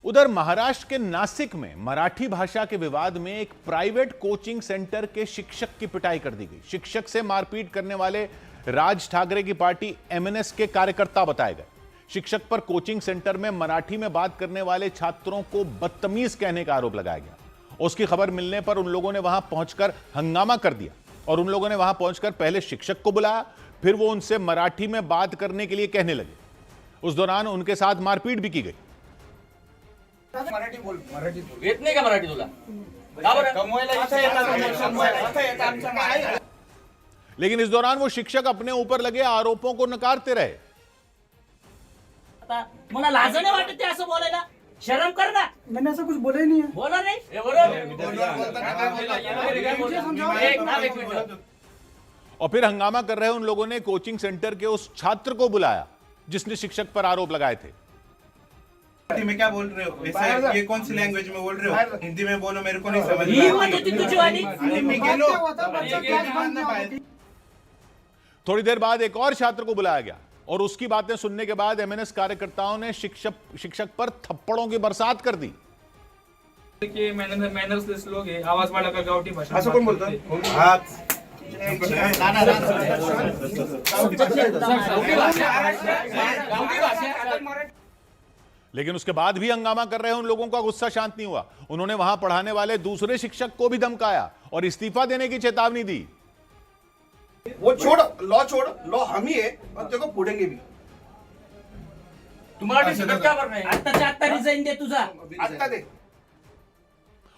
उधर महाराष्ट्र के नासिक में मराठी भाषा के विवाद में एक प्राइवेट कोचिंग सेंटर के शिक्षक की पिटाई कर दी गई। शिक्षक से मारपीट करने वाले राज ठाकरे की पार्टी एमएनएस के कार्यकर्ता बताए गए। शिक्षक पर कोचिंग सेंटर में मराठी में बात करने वाले छात्रों को बदतमीज कहने का आरोप लगाया गया। उसकी खबर मिलने पर उन लोगों ने वहां पहुंचकर हंगामा कर दिया और उन लोगों ने वहां पहुंचकर पहले शिक्षक को बुलाया, फिर वो उनसे मराठी में बात करने के लिए कहने लगे। उस दौरान उनके साथ मारपीट भी की गई। मराठी बोल येत नाही का मराठी तुला? लेकिन इस दौरान वो शिक्षक अपने ऊपर लगे आरोपों को नकारते रहे। मला लाज नाही वाटत असं बोलायला? शर्म कर ना। मैंने ऐसा कुछ बोला ही नहीं है। बोला नाही? और फिर हंगामा कर रहे उन लोगों ने कोचिंग सेंटर के उस छात्र को बुलाया जिसने शिक्षक पर आरोप लगाए थे। हिंदी में क्या बोल रहे हो? वैसे ये कौन सी लैंग्वेज में बोल रहे हो? हिंदी में बोलो, मेरे को नहीं समझ ही मत होती तुझी वाली। थोड़ी देर बाद एक और छात्र को बुलाया गया और उसकी बातें सुनने के बाद एमएनएस कार्यकर्ताओं ने शिक्षक पर थप्पड़ों की बरसात कर दी। देखिए मैनर्सलेस लोग हैं, आवाज वाढवकर गावठी भाषा असं कोण बोलतं? लेकिन उसके बाद भी हंगामा कर रहे उन लोगों का गुस्सा शांत नहीं हुआ। उन्होंने वहां पढ़ाने वाले दूसरे शिक्षक को भी धमकाया और इस्तीफा देने की चेतावनी दी। वो छोड़, लॉ हम ही है और देखो फोड़ेंगे भी। तुम्हाला शिक्षक क्या करना है? आत्ताच्या आत्ता रिझाइन दे तुझा। आता दे।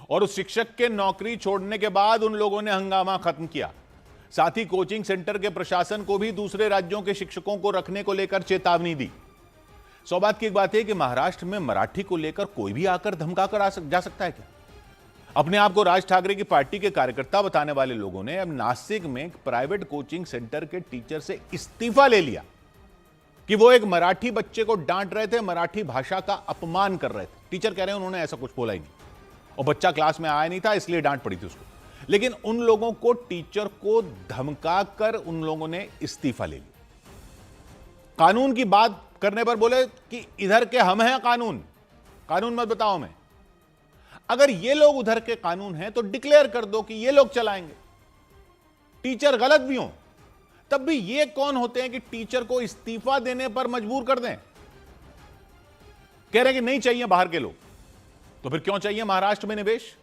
और उस शिक्षक के नौकरी छोड़ने के बाद उन लोगों ने हंगामा खत्म किया। साथ ही कोचिंग सेंटर के प्रशासन को भी दूसरे राज्यों के शिक्षकों को रखने को लेकर चेतावनी दी। सौभाग्य की एक बात है कि महाराष्ट्र में मराठी को लेकर कोई भी आकर धमका कर जा सकता है क्या? अपने आप को राज ठाकरे की पार्टी के कार्यकर्ता बताने वाले लोगों ने अब नासिक में एक प्राइवेट कोचिंग सेंटर के टीचर से इस्तीफा ले लिया कि वो एक मराठी बच्चे को डांट रहे थे, मराठी भाषा का अपमान कर रहे थे। टीचर कह रहे हैं उन्होंने ऐसा कुछ बोला ही नहीं और बच्चा क्लास में आया नहीं था इसलिए डांट पड़ी थी उसको। लेकिन उन लोगों को, टीचर को धमका कर उन लोगों ने इस्तीफा ले लिया। कानून की बात करने पर बोले कि इधर के हम हैं कानून मत बताओ मैं। अगर ये लोग उधर के कानून हैं तो डिक्लेयर कर दो कि ये लोग चलाएंगे। टीचर गलत भी हो तब भी ये कौन होते हैं कि टीचर को इस्तीफा देने पर मजबूर कर दें? कह रहे हैं कि नहीं चाहिए बाहर के लोग, तो फिर क्यों चाहिए महाराष्ट्र में निवेश?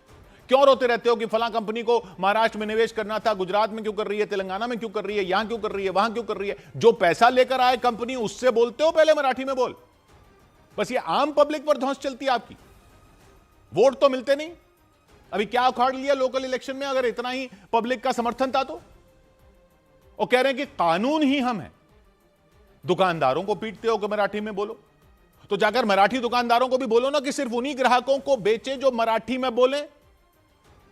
क्यों रोते रहते हो कि फला कंपनी को महाराष्ट्र में निवेश करना था, गुजरात में क्यों कर रही है, तेलंगाना में क्यों कर रही है, यहां क्यों कर रही है, वहां क्यों कर रही है? जो पैसा लेकर आए कंपनी उससे बोलते हो पहले मराठी में बोल। बस ये आम पब्लिक पर धौंस चलती है आपकी। वोट तो मिलते नहीं। अभी क्या उखाड़ लिया लोकल इलेक्शन में अगर इतना ही पब्लिक का समर्थन था तो? और कह रहे हैं कि कानून ही हम हैं। दुकानदारों को पीटते हो कि मराठी में बोलो, तो जाकर मराठी दुकानदारों को भी बोलो ना कि सिर्फ उन्हीं ग्राहकों को बेचे जो मराठी में बोले।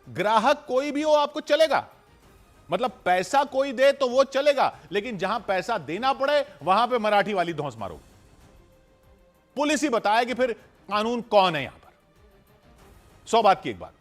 ग्राहक कोई भी हो आपको चलेगा, मतलब पैसा कोई दे तो वो चलेगा, लेकिन जहां पैसा देना पड़े वहां पे मराठी वाली धौंस मारो। पुलिस ही बताए कि फिर कानून कौन है यहां पर। 100 बात की एक बात।